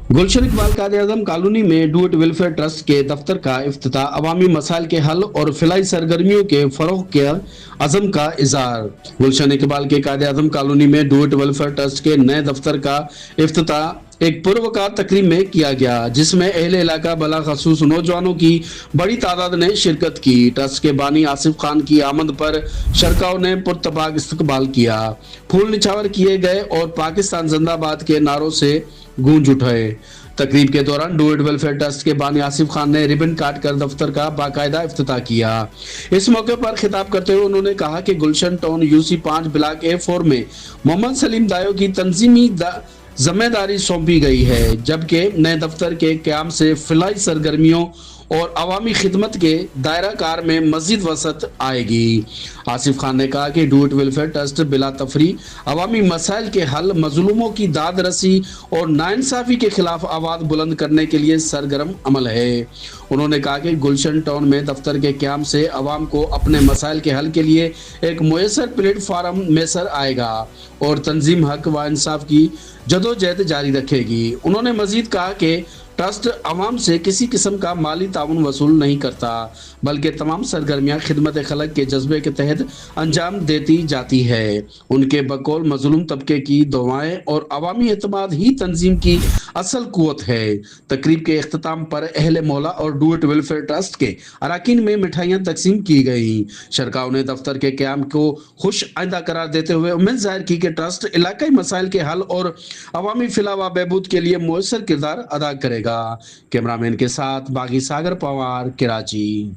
गुलशन Iqbal Quaid-e-Azam colony में duet welfare trust के दफ्तर का इफ्तिताह अवामी मसाइल के हल और फलाही सरगर्मियों के फरोग के अज़म का इज़हार। गुलशन इकबाल के कायद-ए-आज़म कॉलोनी में डूएट वेलफेयर ट्रस्ट के नए दफ्तर का इफ्तिताह एक पुरवकार तकरीब में किया गया, जिसमें अहले इलाका बलाखसूस नौजवानों की बड़ी तादाद ने शिरकत की। ट्रस्ट के बानी आसिफ खान की आमद पर शरकाओं ने पुरतबाक इस्तकबाल किया, फूल निछावर किए गए और पाकिस्तान जिंदाबाद के नारों से गूंज उठे। तकरीब के दौरान डूएट वेलफेयर ट्रस्ट के बानी आसिफ खान ने रिबन काट कर दफ्तर का बाकायदा इफ्तिताह किया। इस मौके पर खिताब करते हुए उन्होंने कहा कि गुलशन टाउन यूसी 5 ब्लॉक A4 में मोहम्मद सलीम दायो की तंजीमी जिम्मेदारी सौंपी गई है, जबकि नए दफ्तर के क़याम से फलाही सरगर्मियों और अवामी खिदमत के दायरा कार में मजीद वसत आएगी। आसिफ खान ने कहा कि डूएट वेलफेयर ट्रस्ट बिला तफरी अवामी मसाइल के हल, मजलूमों की दाद रसी और नाइंसाफी के खिलाफ आवाज़ बुलंद करने के लिए सरगर्म अमल है। उन्होंने कहा कि गुलशन टाउन में दफ्तर के क़याम से अवाम को अपने मसाइल के हल के लिए एक मुयसर प्लेटफार्म मैसर आएगा और तंजीम हक व इंसाफ की जदोजहद जारी रखेगी। उन्होंने मजीद कहा कि ट्रस्ट अवाम से किसी किस्म का माली ताउन वसूल नहीं करता, बल्कि तमाम सरगर्मियाँ खिदमत खलक के जज्बे के तहत अंजाम देती जाती है। उनके बकौल मजलूम तबके की दुआएं और अवामी एतमाद ही तंजीम की असल कुव्वत है। तकरीब के अख्ताम पर अहले मौला और डूएट वेलफेयर ट्रस्ट के अरकान में मिठाइयाँ तकसीम की गई। शरकाओं ने दफ्तर के क़याम को खुश आइंदा करार देते हुए उम्मीद जाहिर की कि ट्रस्ट इलाकाई मसाइल के हल और अवामी फिलाह व बहबूद के लिए मुयसर किरदार अदा करेगा। कैमरामैन के साथ बागी सागर पवार, कराची।